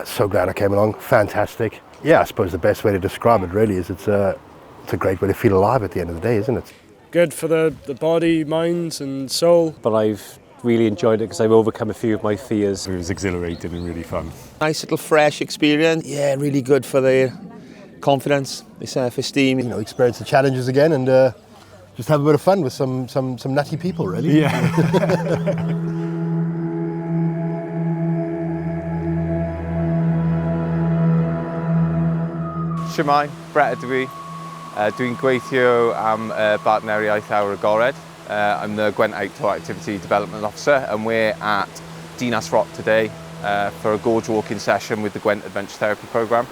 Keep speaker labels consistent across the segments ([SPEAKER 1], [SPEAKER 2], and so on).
[SPEAKER 1] So glad I came along. Fantastic. Yeah, I suppose the best way to describe it really is it's a great way to feel alive at the end of the day, isn't it?
[SPEAKER 2] Good for the body, mind and soul.
[SPEAKER 3] But I've really enjoyed it because I've overcome a few of my fears. It was exhilarating and really fun.
[SPEAKER 4] Nice little fresh experience. Yeah, really good for their confidence, their self-esteem.
[SPEAKER 1] You know, experience the challenges again and just have a bit of fun with some nutty people, really.
[SPEAKER 3] Yeah.
[SPEAKER 5] Chymuned, wedi, dwi'n gweithio am bartner eraill awr agored. I'm the Gwent Activity Development Officer and we're at Dinas Rock today for a gorge walking session with the Gwent Adventure Therapy Programme.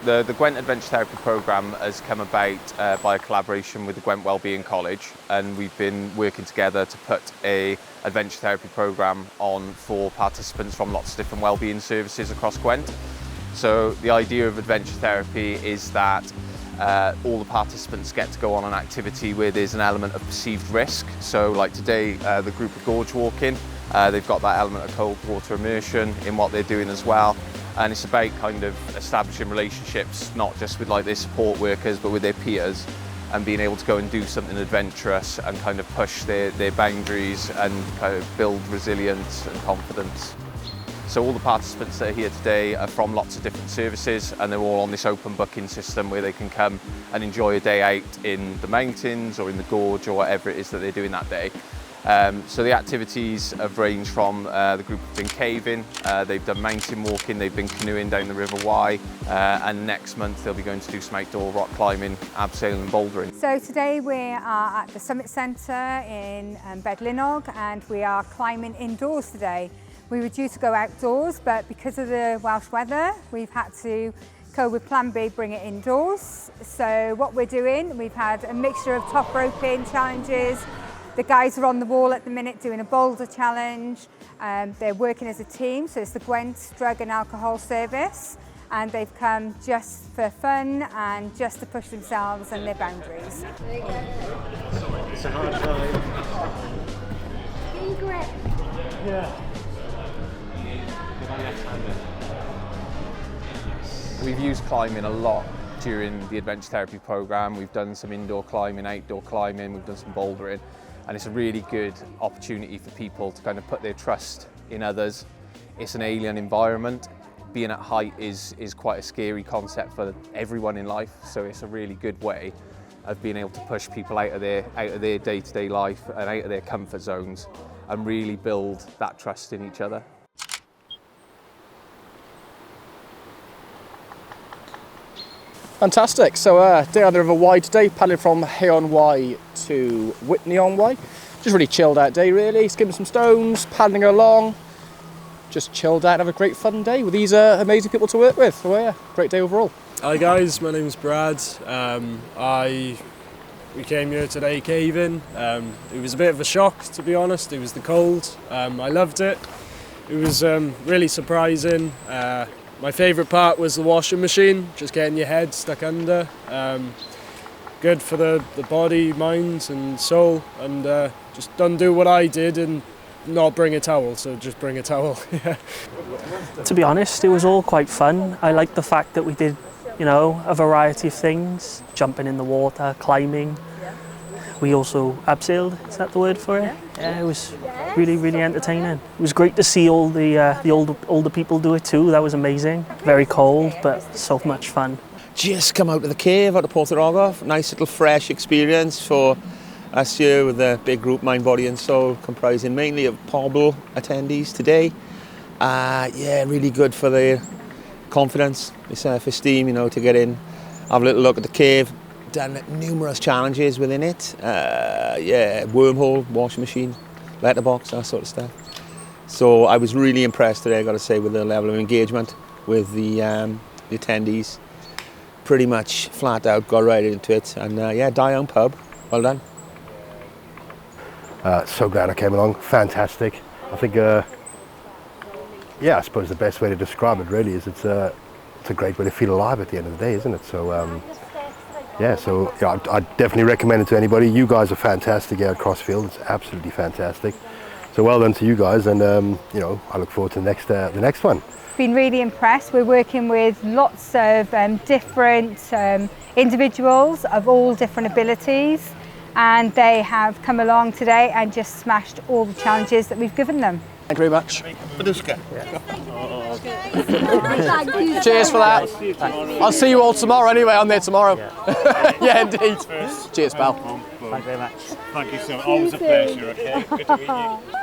[SPEAKER 5] The Gwent Adventure Therapy Programme has come about by a collaboration with the Gwent Wellbeing College, and we've been working together to put an adventure therapy programme on for participants from lots of different wellbeing services across Gwent. So the idea of adventure therapy is that all the participants get to go on an activity where there's an element of perceived risk. So like today, the group of gorge walking, they've got that element of cold water immersion in what they're doing as well. And it's about kind of establishing relationships, not just with like their support workers, but with their peers, and being able to go and do something adventurous and kind of push their boundaries and kind of build resilience and confidence. So all the participants that are here today are from lots of different services, and they're all on this open booking system where they can come and enjoy a day out in the mountains or in the gorge or whatever it is that they're doing that day. So the activities have ranged from the group have been caving, they've done mountain walking, they've been canoeing down the River Wye, and next month they'll be going to do some outdoor rock climbing, abseiling and bouldering.
[SPEAKER 6] So today we are at the Summit Centre in Bedlinog, and we are climbing indoors today. We were due to go outdoors, but because of the Welsh weather, we've had to go with plan B, bring it indoors. So what we're doing, we've had a mixture of top roping challenges. The guys are on the wall at the minute doing a boulder challenge. They're working as a team, so it's the Gwent Drug and Alcohol Service, and they've come just for fun and just to push themselves and their boundaries.
[SPEAKER 3] It's a hard time.
[SPEAKER 6] Yng Ngwent.
[SPEAKER 3] Yeah.
[SPEAKER 5] We've used climbing a lot during the adventure therapy programme. We've done some indoor climbing, outdoor climbing, we've done some bouldering. And it's a really good opportunity for people to kind of put their trust in others. It's an alien environment. Being at height is quite a scary concept for everyone in life, so it's a really good way of being able to push people out of their day-to-day life and out of their comfort zones and really build that trust in each other.
[SPEAKER 7] Fantastic. So day on the River Wye today, paddling from Yng Ngwent to Yng Ngwent. Just really chilled out day really, skimming some stones, paddling along. Just chilled out and have a great fun day with these amazing people to work with. So yeah, great day overall.
[SPEAKER 2] Hi guys, my name's Brad. We came here today caving. It was a bit of a shock, to be honest. It was the cold. I loved it. It was really surprising. My favourite part was the washing machine, just getting your head stuck under. Good for the body, mind and soul, and just don't do what I did and not bring a towel, so just bring a towel.
[SPEAKER 8] To be honest, it was all quite fun. I liked the fact that we did, you know, a variety of things, jumping in the water, climbing. We also abseiled, is that the word for it? Yeah, it was really, really entertaining. It was great to see all the older people do it too. That was amazing. Very cold, but so much fun.
[SPEAKER 4] Just come out of the cave out of Porthorogov. Nice little fresh experience for us here with a big group, Mind, Body and Soul, comprising mainly of pobl attendees today. Yeah, really good for their confidence, their self-esteem, you know, to get in, have a little look at the cave. Done numerous challenges within it. Yeah, wormhole, washing machine, letterbox, that sort of stuff. So I was really impressed today, I got to say, with the level of engagement with the attendees. Pretty much flat out got right into it, and yeah, Diolch pub, well done.
[SPEAKER 1] So glad I came along. Fantastic. I think, yeah, I suppose the best way to describe it really is it's a great way to feel alive at the end of the day, isn't it? So. Yeah, so yeah, I definitely recommend it to anybody. You guys are fantastic out at Crossfield. It's absolutely fantastic. So well done to you guys, and you know, I look forward to the next one.
[SPEAKER 6] Been really impressed. We're working with lots of different individuals of all different abilities, and they have come along today and just smashed all the challenges that we've given them.
[SPEAKER 7] Thank you very much. Cheers for that. I'll see you all tomorrow anyway. I'm there tomorrow. Yeah, indeed. Cheers, pal.
[SPEAKER 9] Thank you very much. Thank you so much. Always a pleasure, okay? Good to meet you.